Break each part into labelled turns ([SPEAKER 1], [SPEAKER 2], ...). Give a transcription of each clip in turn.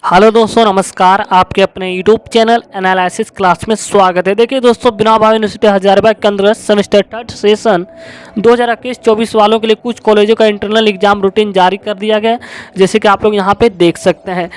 [SPEAKER 1] Hello दोस्तों, नमस्कार। आपके अपने यूट्यूब चैनल एनालिसिस क्लास में स्वागत है। देखिए दोस्तों, विनोबा भावे यूनिवर्सिटी हजारीबाग के अंदर सेमेस्टर थर्ड सेशन 2021-24 वालों के लिए कुछ कॉलेजों का इंटरनल एग्जाम रूटीन जारी कर दिया गया है, जैसे कि आप लोग यहाँ पे देख सकते हैं।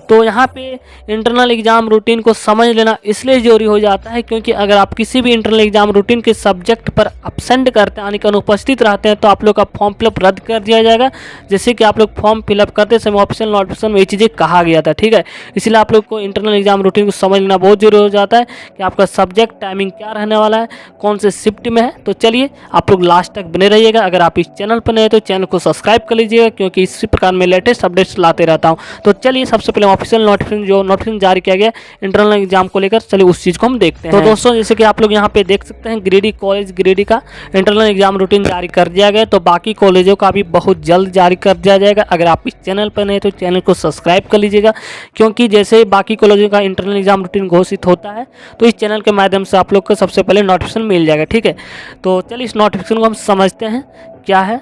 [SPEAKER 1] तो यहाँ पे इंटरनल एग्जाम रूटीन को समझ लेना इसलिए जरूरी हो जाता है क्योंकि अगर आप किसी भी इंटरनल एग्जाम रूटीन के सब्जेक्ट पर अपसेंट करते हैं यानी कि अनुपस्थित रहते हैं तो आप लोग का फॉर्म फिलअप रद्द कर दिया जाएगा। जैसे कि आप लोग फॉर्म फिलअप करते समय ऑफिशियल नोटिफिकेशन में ये चीज़ें कहा गया था, ठीक है। इसलिए आप लोग को इंटरनल एग्जाम रूटीन को समझ लेना बहुत जरूरी हो जाता है कि आपका सब्जेक्ट टाइमिंग क्या रहने वाला है, कौन से शिफ्ट में है। तो चलिए आप लोग लास्ट तक बने रहिएगा। अगर आप इस चैनल पर नए हैं तो चैनल को सब्सक्राइब कर लीजिएगा क्योंकि इसी प्रकार मैं लेटेस्ट अपडेट्स लाते रहता हूँ। तो चलिए सबसे पहले ऑफिशियल नोटिफिकेशन जारी किया गया इंटरनल एग्जाम को लेकर, चलिए उस चीज़ को हम देखते हैं। तो दोस्तों, जैसे कि आप लोग यहाँ पे देख सकते हैं, गिरिडीह कॉलेज गिरिडीह का इंटरनल एग्जाम रूटीन जारी कर दिया गया। तो बाकी कॉलेजों का भी बहुत जल्द जारी कर दिया जाएगा। अगर आप इस चैनल पर नए तो चैनल को सब्सक्राइब कर लीजिएगा क्योंकि जैसे बाकी कॉलेजों का इंटरनल एग्जाम रूटीन घोषित होता है तो इस चैनल के माध्यम से आप लोग को सबसे पहले नोटिफिकेशन मिल जाएगा, ठीक है। तो चलिए इस नोटिफिकेशन को हम समझते हैं क्या है।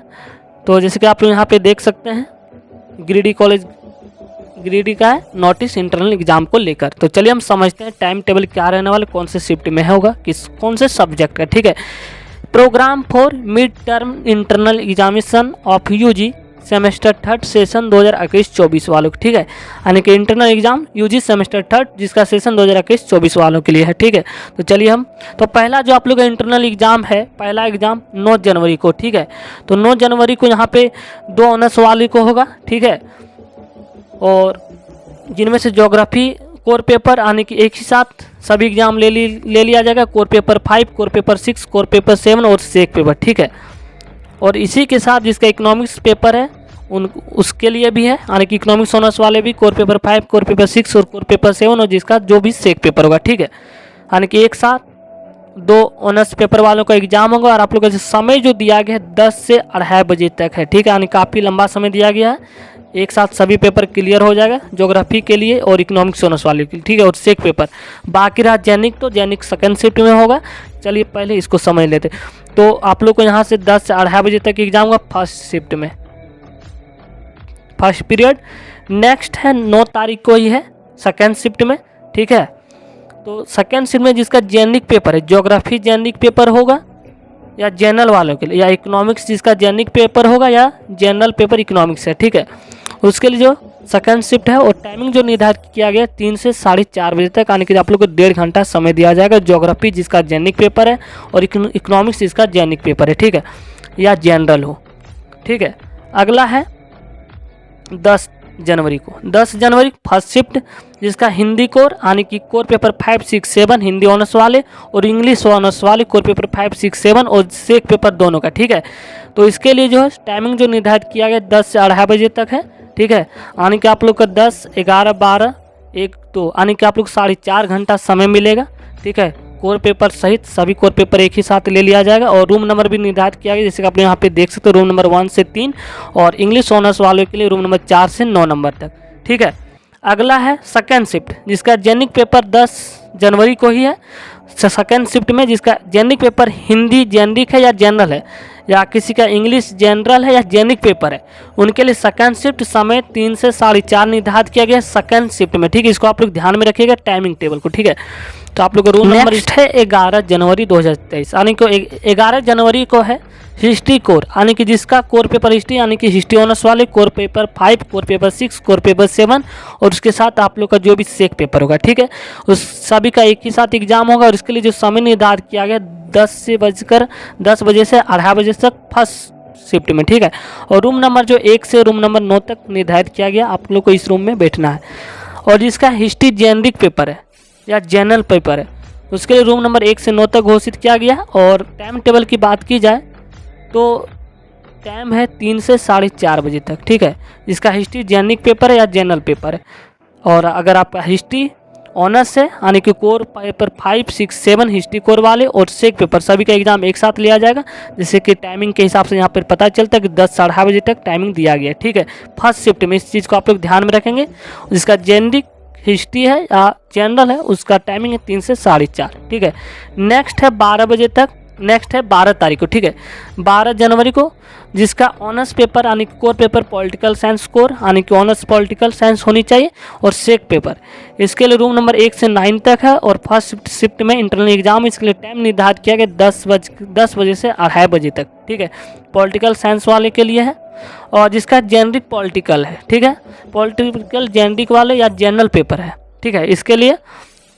[SPEAKER 1] तो जैसे कि आप लोग यहाँ पे देख सकते हैं, गिरिडीह कॉलेज गिरिडीह का है नोटिस इंटरनल एग्जाम को लेकर। तो चलिए हम समझते हैं टाइम टेबल क्या रहने वाले, कौन से शिफ्ट में होगा, कौन से सब्जेक्ट का, ठीक है। Programme for mid term internal examination of UG semester third session 2021-24 वालों को, ठीक है। यानी कि internal exam UG semester third जिसका सेशन 2021-24 वालों के लिए है, ठीक है। तो चलिए हम पहला जो आप लोग का इंटरनल एग्जाम है, पहला एग्जाम 9 जनवरी को, ठीक है। तो 9 जनवरी को यहाँ पे 2 ऑनर्स वाले को होगा, ठीक है। और जिनमें से ज्योग्राफी कोर पेपर आने की एक ही साथ सभी एग्जाम ले लिया जाएगा। Core paper 5, core paper 6, core paper 7 और सेक पेपर, ठीक है। और इसी के साथ जिसका इकोनॉमिक्स पेपर है उसके लिए भी है, यानी कि इकोनॉमिक्स ऑनर्स वाले भी कोर पेपर 5, कोर पेपर 6 और कोर पेपर 7 और जिसका जो भी सेक पेपर होगा, ठीक है। यानी कि एक साथ 2 ऑनर्स पेपर वालों का एग्जाम होगा। और आप लोगों का समय जो दिया गया है 10 से 2:30 बजे तक है, ठीक है। यानी काफ़ी लंबा समय दिया गया है। एक साथ सभी पेपर क्लियर हो जाएगा ज्योग्राफी के लिए और इकोनॉमिक्स ऑनर्स वाले के लिए, ठीक है। और सेक पेपर बाकी रहा जैनिक, तो जैनिक सेकंड शिफ्ट में होगा। चलिए पहले इसको समझ लेते। तो आप लोग को यहाँ से 10 से 2:30 बजे तक एग्जाम होगा फर्स्ट शिफ्ट में, फर्स्ट पीरियड। नेक्स्ट है 9 तारीख को ही है सेकेंड शिफ्ट में, ठीक है। तो सेकेंड शिफ्ट में जिसका जैनिक पेपर है, ज्योग्राफी जैनिक पेपर होगा या जनरल वालों के लिए, या इकोनॉमिक्स जिसका जैनिक पेपर होगा या जनरल पेपर इकोनॉमिक्स है, ठीक है। उसके लिए जो सेकंड शिफ्ट है और टाइमिंग जो निर्धारित किया गया 3 से 4:30 बजे तक, आने के लिए आप लोग को 1.5 घंटा समय दिया जाएगा। ज्योग्राफी जिसका जैनिक पेपर है और इकोनॉमिक्स जिसका जैनिक पेपर है, ठीक है, या जनरल हो, ठीक है। अगला है 10 जनवरी को, 10 जनवरी फर्स्ट शिफ्ट जिसका हिंदी कोर यानी कि कोर पेपर 5, 6, 7 हिंदी ऑनर्स वाले और इंग्लिश ऑनर्स वाले कोर पेपर 5, 6, 7 और सेक पेपर दोनों का, ठीक है। तो इसके लिए जो है टाइमिंग जो निर्धारित किया गया 10 से 2:30 बजे तक है, ठीक है। यानी कि आप लोग का 10, 11, 12, 1, 2 यानी कि आप लोग 4.5 घंटा समय मिलेगा, ठीक है। कोर पेपर सहित सभी कोर पेपर एक ही साथ ले लिया जाएगा। और रूम नंबर भी निर्धारित किया गया, जैसे कि आप यहाँ पे देख सकते हो, रूम नंबर 1 से 3 और इंग्लिश ऑनर्स वालों के लिए रूम नंबर 4 से 9 नंबर तक, ठीक है। अगला है सेकेंड शिफ्ट जिसका जैनिक पेपर 10 जनवरी को ही है। सेकेंड शिफ्ट में जिसका जैनिक पेपर हिंदी जैनिक है या जनरल है, या किसी का इंग्लिश जनरल है या जैनिक पेपर है, उनके लिए सेकंड शिफ्ट समय 3 से 4:30 निर्धारित किया गया है सेकंड शिफ्ट में, ठीक है। इसको आप लोग ध्यान में रखिएगा टाइमिंग टेबल को, ठीक है। तो आप लोग का रूल नंबर है 11 जनवरी 2023, यानी कि 11 जनवरी को है हिस्ट्री कोर, यानी कि जिसका कोर पेपर हिस्ट्री यानी कि हिस्ट्री ऑनर्स वाले core paper 5, core paper 6, core paper 7 और उसके साथ आप लोग का जो भी सेक पेपर होगा, ठीक है, उस सभी का एक ही साथ एग्जाम होगा। और इसके लिए जो समय निर्धारित किया गया 10 बजे से 2:30 बजे तक फर्स्ट शिफ्ट में, ठीक है। और रूम नंबर जो 1 से रूम नंबर 9 तक निर्धारित किया गया, आप लोग को इस रूम में बैठना है। और जिसका हिस्ट्री जेनरिक पेपर है या जनरल पेपर है, उसके लिए रूम नंबर 1 से 9 तक घोषित किया गया। और टाइम टेबल की बात की जाए तो टाइम है 3 से 4:30 बजे तक, ठीक है। जिसका हिस्ट्री जेनिक पेपर है या जनरल पेपर है। और अगर आपका हिस्ट्री ऑनर्स है यानी कि कोर पेपर 5, 6, 7 हिस्ट्री कोर वाले और सेक पेपर सभी का एग्जाम एक साथ लिया जाएगा। जैसे कि टाइमिंग के हिसाब से यहाँ पर पता चलता है कि 10 से 2:30 बजे तक टाइमिंग दिया गया है, ठीक है, फर्स्ट शिफ्ट में। इस चीज़ को आप लोग ध्यान में रखेंगे। जिसका जेनरिक हिस्ट्री है या जनरल है उसका टाइमिंग है 3 से 4:30, ठीक है। नेक्स्ट है 12 बजे तक नेक्स्ट है 12 तारीख को, ठीक है, 12 जनवरी को, जिसका ऑनर्स पेपर यानी core paper political science core यानी कि ऑनर्स पॉलिटिकल साइंस होनी चाहिए, और सेक पेपर। इसके लिए रूम नंबर 1 से 9 तक है, और फर्स्ट शिफ्ट में इंटरनल एग्जाम। इसके लिए टाइम निर्धारित किया गया 10 बजे से 2:30 बजे तक, ठीक है, पॉलिटिकल साइंस वाले के लिए है। और जिसका जेनरिक पॉलिटिकल है, ठीक है, पॉलिटिकल जेनरिक वाले या जनरल पेपर है, ठीक है, इसके लिए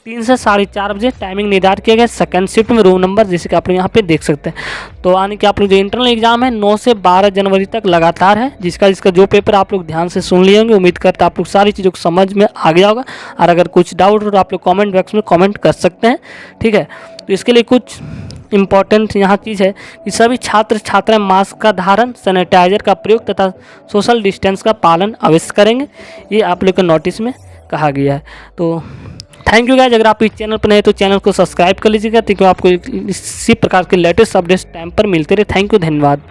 [SPEAKER 1] 3 से 4:30 बजे टाइमिंग निर्धारित किया गया सेकंड शिफ्ट में, रूम नंबर जैसे कि आप लोग यहाँ पे देख सकते हैं। तो यानी कि आप लोग जो इंटरनल एग्जाम है 9 से 12 जनवरी तक लगातार है, जिसका जो पेपर आप लोग ध्यान से सुन लिए होंगे। उम्मीद करता आप लोग सारी चीज़ों को समझ में आ गया होगा, और अगर कुछ डाउट हो तो आप लोग कॉमेंट बॉक्स में कॉमेंट कर सकते हैं, ठीक है। तो इसके लिए कुछ इम्पॉर्टेंट यहाँ चीज़ है कि सभी छात्र छात्राएं मास्क का धारण, सैनिटाइजर का प्रयोग तथा सोशल डिस्टेंस का पालन अवश्य करेंगे, ये आप लोग के नोटिस में कहा गया है। तो थैंक यू गाइस, अगर आप इस चैनल पर नए तो चैनल को सब्सक्राइब कर लीजिएगा, ताकि आपको इसी प्रकार के लेटेस्ट अपडेट्स टाइम पर मिलते रहे। थैंक यू, धन्यवाद।